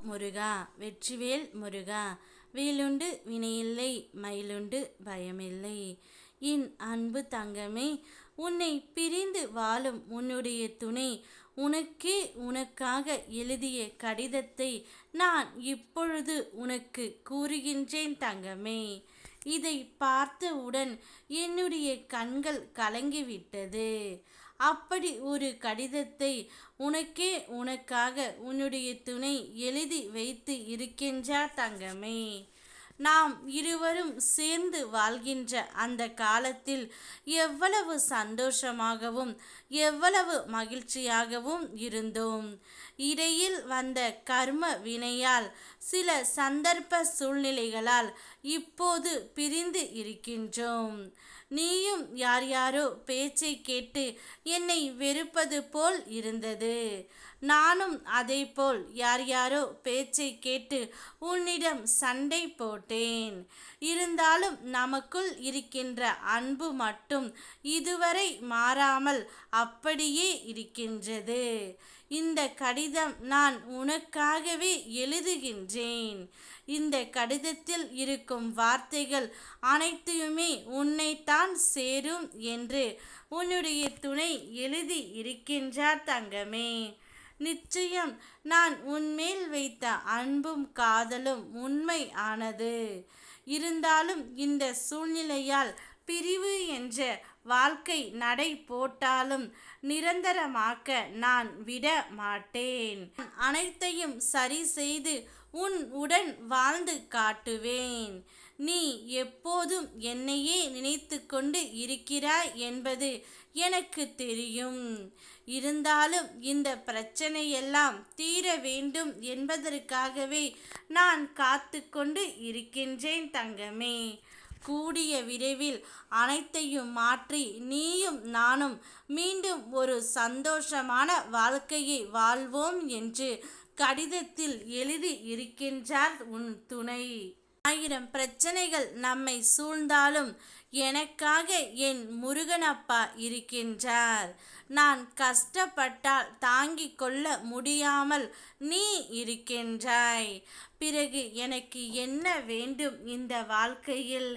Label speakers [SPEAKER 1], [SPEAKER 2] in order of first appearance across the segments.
[SPEAKER 1] முருகா வெற்றிவேல் முருகா வேலுண்டு வினையில்லை மயிலுண்டு பயமில்லை. என் அன்பு தங்கமே, உன்னை பிரிந்து வாழும் உன்னுடைய துணை உனக்கே உனக்காக எழுதிய கடிதத்தை நான் இப்பொழுது உனக்கு கூறுகின்றேன் தங்கமே. இதை பார்த்தவுடன் என்னுடைய கண்கள் கலங்கிவிட்டது. அப்படி ஒரு கடிதத்தை உனக்கே உனக்காக உன்னுடைய துணை எழுதி வைத்து இருக்கின்றார் தங்கமே. நாம் இருவரும் சேர்ந்து வாழ்கின்ற அந்த காலத்தில் எவ்வளவு சந்தோஷமாகவும் எவ்வளவு மகிழ்ச்சியாகவும் இருந்தோம். இடையில் வந்த கர்ம வினையால் சில சந்தர்ப்ப சூழ்நிலைகளால் இப்போது பிரிந்து இருக்கின்றோம். நீயும் யார் யாரோ பேச்சை கேட்டு என்னை வெறுப்பது போல் இருந்தது. நானும் அதே போல் யார் யாரோ பேச்சை கேட்டு உன்னிடம் சண்டை போட்டேன். இருந்தாலும் நமக்குள் இருக்கின்ற அன்பு மட்டும் இதுவரை மாறாமல் அப்படியே இருக்கின்றது. இந்த கடிதம் நான் உனக்காகவே எழுதுகின்றேன். இந்த கடிதத்தில் இருக்கும் வார்த்தைகள் அனைத்தையுமே உன்னைத்தான் சேரும் என்று உன்னுடைய துணை எழுதி இருக்கின்றார் தங்கமே. நிச்சயம் நான் உன்மேல் வைத்த அன்பும் காதலும் உண்மை ஆனது. இருந்தாலும் இந்த சூழ்நிலையால் பிரிவு என்ற வாழ்க்கை நடை போட்டாலும் நிரந்தரமாக்க நான் விட மாட்டேன். அனைத்தையும் சரி செய்து உடன் வாழ்ந்து காட்டுவேன். நீ எப்போதும் என்னையே நினைத்து கொண்டு இருக்கிறாய் என்பது எனக்கு தெரியும். இருந்தாலும் இந்த பிரச்சனையெல்லாம் தீர வேண்டும் என்பதற்காகவே நான் காத்து கொண்டு இருக்கின்றேன் தங்கமே. கூடிய விரைவில் அனைத்தையும் மாற்றி நீயும் நானும் மீண்டும் ஒரு சந்தோஷமான வாழ்க்கையை வாழ்வோம் என்று கடிதத்தில் எழுதி இருக்கின்றார் உன் துணை. 1000 பிரச்சனைகள் நம்மை சூழ்ந்தாலும் எனக்காக என் முருகனப்பா இருக்கின்றார். நான் கஷ்டப்பட்டால் தாங்கிக் கொள்ள முடியாமல் நீ இருக்கின்றாய். பிறகு எனக்கு என்ன வேண்டும் இந்த வாழ்க்கையில்?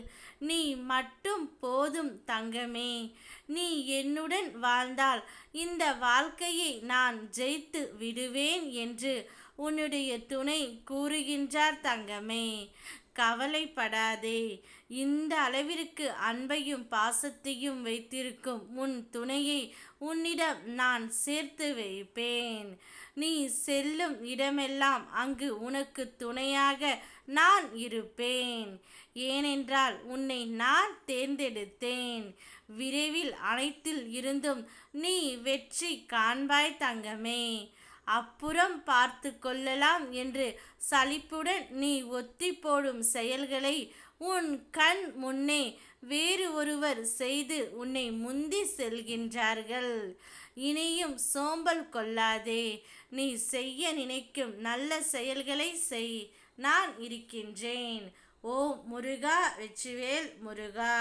[SPEAKER 1] நீ மட்டும் போதும் தங்கமே. நீ என்னுடன் வாழ்ந்தால் இந்த வாழ்க்கையை நான் ஜெயித்து விடுவேன் என்று உன்னுடைய துணை கூறுகின்றார் தங்கமே. கவலைப்படாதே. இந்த அளவிற்கு அன்பையும் பாசத்தையும் வைத்திருக்கும் உன் துணையை உன்னிடம் நான் சேர்த்து வைப்பேன். நீ செல்லும் இடமெல்லாம் அங்கு உனக்கு துணையாக நான் இருப்பேன். ஏனென்றால் உன்னை நான் தேர்ந்தெடுத்தேன். விரைவில் அனைத்தில் இருந்தும் நீ வெற்றி காண்பாய் தங்கமே. அப்புறம் பார்த்து கொள்ளலாம் என்று சலிப்புடன் நீ ஒத்தி போடும் செயல்களை உன் கண் முன்னே வேறு ஒருவர் செய்து உன்னை முந்தி செல்கின்றார்கள். இனியும் சோம்பல் கொள்ளாதே. நீ செய்ய நினைக்கும் நல்ல செயல்களை செய். நான் இருக்கின்றேன். ஓ முருகா வெற்றிவேல் முருகா.